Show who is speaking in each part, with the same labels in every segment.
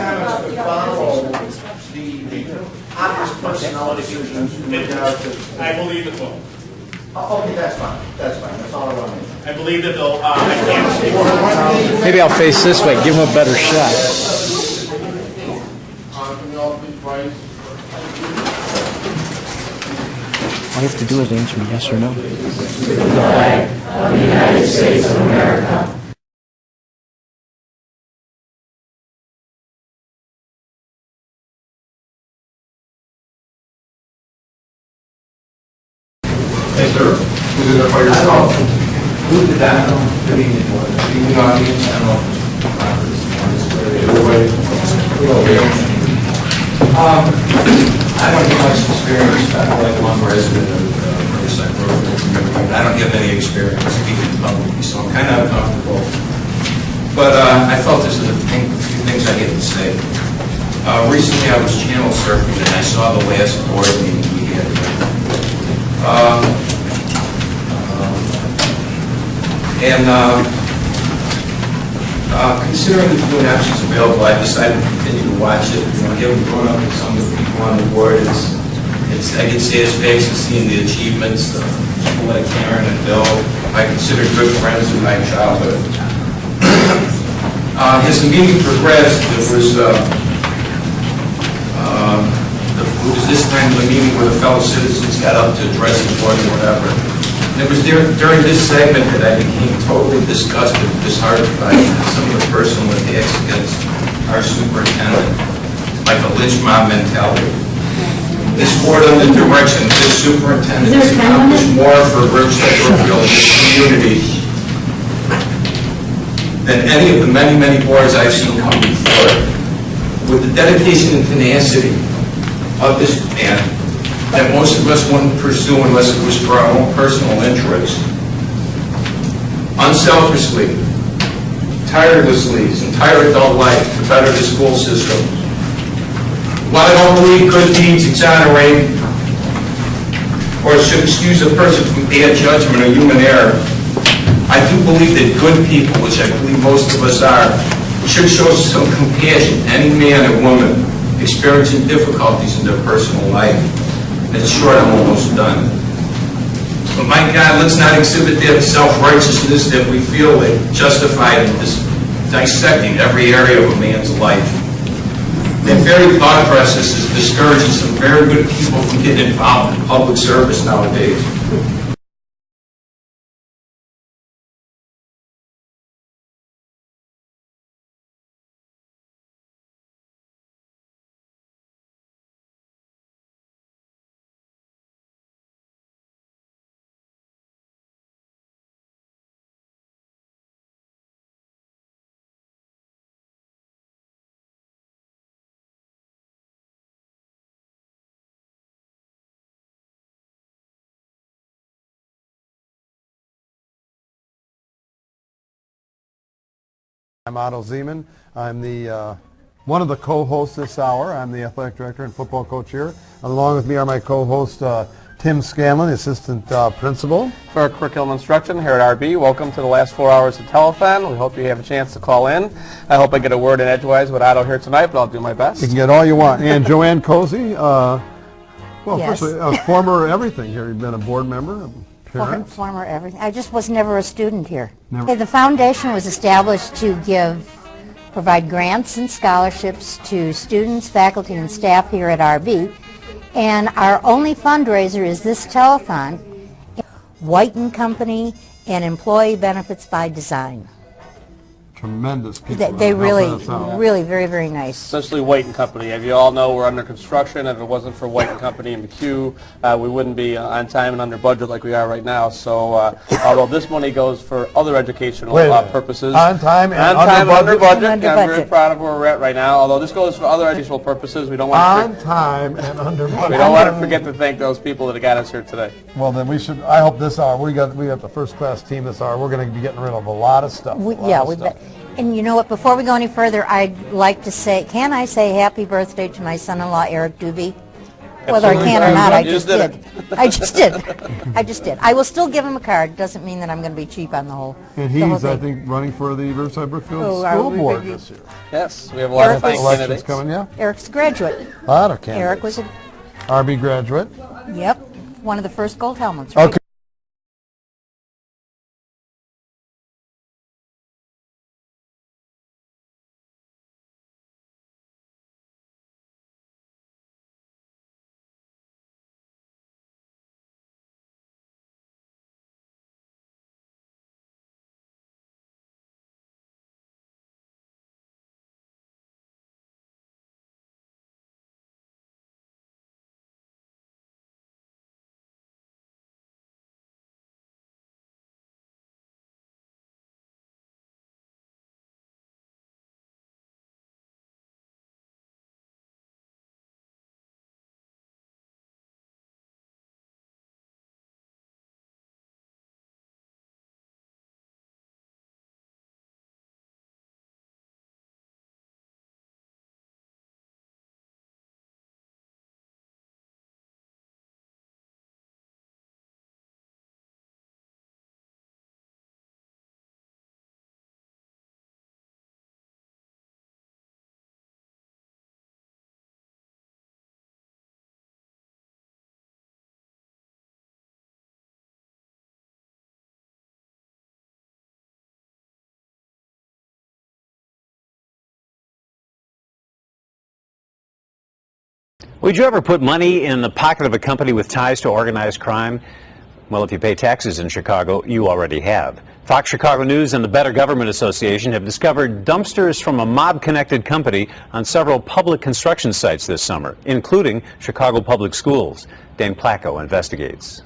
Speaker 1: kind of follow the obvious personality in regard to...
Speaker 2: I believe it will.
Speaker 1: Okay, that's fine. That's fine. That's all I want to know.
Speaker 2: I believe that they'll, I can't speak.
Speaker 3: Maybe I'll face this way, give him a better shot.
Speaker 4: Can you all please rise?
Speaker 3: All you have to do is answer yes or no.
Speaker 5: The flag of the United States of America.
Speaker 4: Yes, sir. Who did that by yourself? Who did that? The evening audience. I don't know if everybody.
Speaker 6: I don't have much experience. I'm like one resident of Riverside Road. I don't have any experience speaking publicly, so I'm kind of uncomfortable. But I felt this is a few things I had to say. Recently I was channel surfing and I saw the last board meeting we had. Considering the few options available, I decided to continue to watch it. Having grown up with some of the people on the board, I can see his face and seeing the achievements of people like Karen and Bill. I consider good friends in my childhood. As the meeting progressed, it was this time the meeting where the fellow citizens got up to address the board or whatever. And it was during this segment that I became totally disgusted and disheartened by some of the personal attacks against our superintendent, like a lynch mob mentality. This board, under the direction of this superintendent, has accomplished more for Riverside Brookfield and its community than any of the many, many boards I've seen come before it. With the dedication and tenacity of this man that most of us wouldn't pursue unless it was for our own personal interests. Unselfishly, tirelessly, his entire adult life to better the school system. While I don't believe good deeds exonerate or should excuse a person from bad judgment or human error, I do believe that good people, which I believe most of us are, should show some compassion to any man or woman experiencing difficulties in their personal life. And in short, I'm almost done. But my God, let's not exhibit that self-righteousness that we feel like justified in dissecting every area of a man's life. That very thought process is discouraging some very good people from getting involved in public service nowadays.
Speaker 7: I'm Otto Zeman. I'm the one of the co-hosts this hour. I'm the athletic director and football coach here. Along with me are my co-host Tim Scanlon, the assistant principal.
Speaker 8: For curriculum instruction here at RB, welcome to the last 4 hours of telethon. We hope you have a chance to call in. I hope I get a word in edgewise with Otto here tonight, but I'll do my best.
Speaker 7: You can get all you want. And Joanne Cozy, well,
Speaker 9: Yes.
Speaker 7: first of all, former everything here. You've been a board member, a parent.
Speaker 9: Former everything. I just was never a student here.
Speaker 7: Never.
Speaker 9: Okay, the foundation was established to provide grants and scholarships to students, faculty, and staff here at RB. And our only fundraiser is this telethon, White & Company and Employee Benefits by Design.
Speaker 7: Tremendous people.
Speaker 9: They really,
Speaker 7: helping us out.
Speaker 9: really very, very nice.
Speaker 8: Essentially White & Company. As you all know, we're under construction. If it wasn't for White & Company and McHugh, we wouldn't be on time and under budget like we are right now. So although this money goes for other educational purposes.
Speaker 7: On time and
Speaker 8: under budget.
Speaker 9: Under
Speaker 8: I'm very
Speaker 9: budget.
Speaker 8: proud of where we're at right now. Although this goes for other educational purposes, we don't want
Speaker 7: On time and under budget.
Speaker 8: we don't want to forget to thank those people that got us here today.
Speaker 7: Well, then we should. I hope this hour we got the first class team this hour. We're going to be getting rid of a lot of stuff.
Speaker 9: And you know what, before we go any further, I'd like to say, can I say happy birthday to my son-in-law, Eric Doobie? Whether I can or not, I just
Speaker 8: did
Speaker 9: did. I just did. I just did. I will still give him a card. Doesn't mean that I'm going to be cheap on the whole
Speaker 7: And
Speaker 9: the whole
Speaker 7: he's, I
Speaker 9: thing.
Speaker 7: think, running for the Riverside Brookfield
Speaker 9: Oh, are
Speaker 7: School
Speaker 9: we
Speaker 7: Board
Speaker 9: ready?
Speaker 7: this year.
Speaker 8: Yes, we have a lot of fine
Speaker 7: Election's
Speaker 8: candidates.
Speaker 7: coming, yeah.
Speaker 9: Eric's a graduate.
Speaker 7: A lot of candidates.
Speaker 9: Eric was a,
Speaker 7: RB graduate.
Speaker 9: yep, one of the first gold helmets. Right?
Speaker 7: Okay.
Speaker 10: Would you ever put money in the pocket of a company with ties to organized crime? Well, if you pay taxes in Chicago, you already have. Fox Chicago News and the Better Government Association have discovered dumpsters from a mob-connected company on several public construction sites this summer, including Chicago Public Schools. Dane Placco investigates.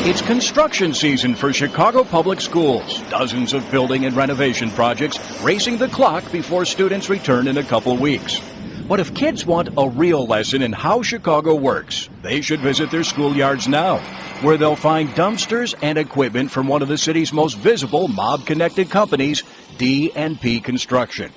Speaker 11: It's construction season for Chicago Public Schools. Dozens of building and renovation projects racing the clock before students return in a couple weeks. But if kids want a real lesson in how Chicago works, they should visit their schoolyards now, where they'll find dumpsters and equipment from one of the city's most visible mob-connected companies, D&P Construction.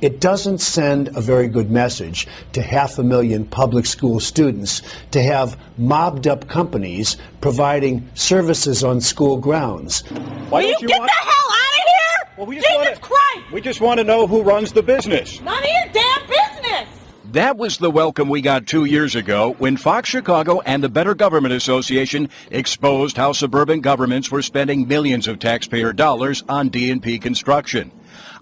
Speaker 12: It doesn't send a very good message to 500,000 public school students to have mobbed-up companies providing services on school grounds.
Speaker 13: Will you get the hell out of here?
Speaker 11: Well,
Speaker 13: Jesus Christ!
Speaker 11: We just want to know who runs the business.
Speaker 13: None of your damn business!
Speaker 11: That was the welcome we got 2 years ago when Fox Chicago and the Better Government Association exposed how suburban governments were spending millions of taxpayer dollars on D&P Construction.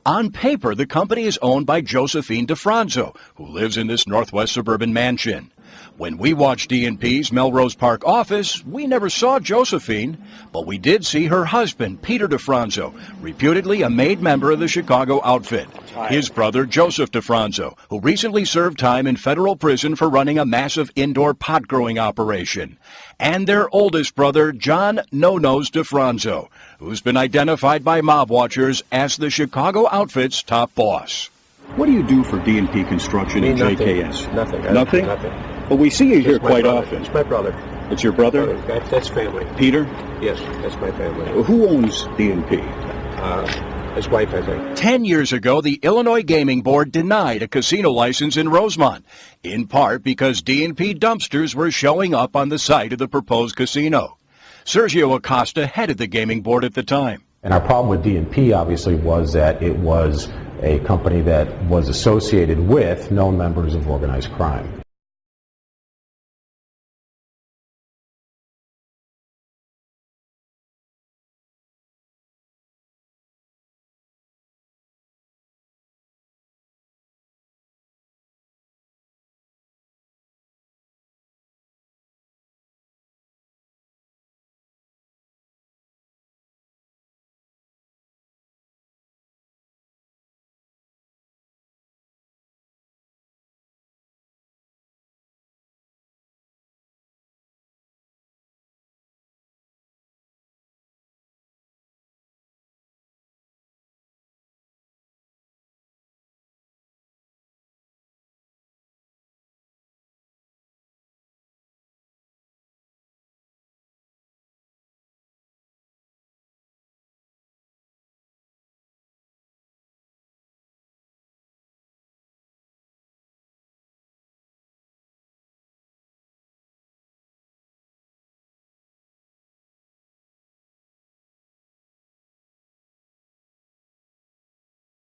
Speaker 11: On paper, the company is owned by Josephine DeFranzo, who lives in this northwest suburban mansion. When we watched D&P's Melrose Park office, we never saw Josephine, but we did see her husband, Peter DeFranzo, reputedly a made member of the Chicago outfit. His brother, Joseph DeFranzo, who recently served time in federal prison for running a massive indoor pot growing operation. And their oldest brother, John No-Nose DeFranzo, who's been identified by mob watchers as the Chicago outfit's top boss.
Speaker 14: What do you do for D&P Construction and JKS?
Speaker 15: Nothing.
Speaker 14: Nothing?
Speaker 15: Nothing.
Speaker 14: Well, we see you here quite often.
Speaker 15: It's my brother.
Speaker 14: It's your brother?
Speaker 15: That's family.
Speaker 14: Peter?
Speaker 15: Yes, that's my family.
Speaker 14: Who owns D&P?
Speaker 15: His wife, I think.
Speaker 11: 10 years ago, the Illinois Gaming Board denied a casino license in Rosemont, in part because D&P dumpsters were showing up on the site of the proposed casino. Sergio Acosta headed the gaming board at the time.
Speaker 16: And our problem with D&P obviously was that it was a company that was associated with known members of organized crime.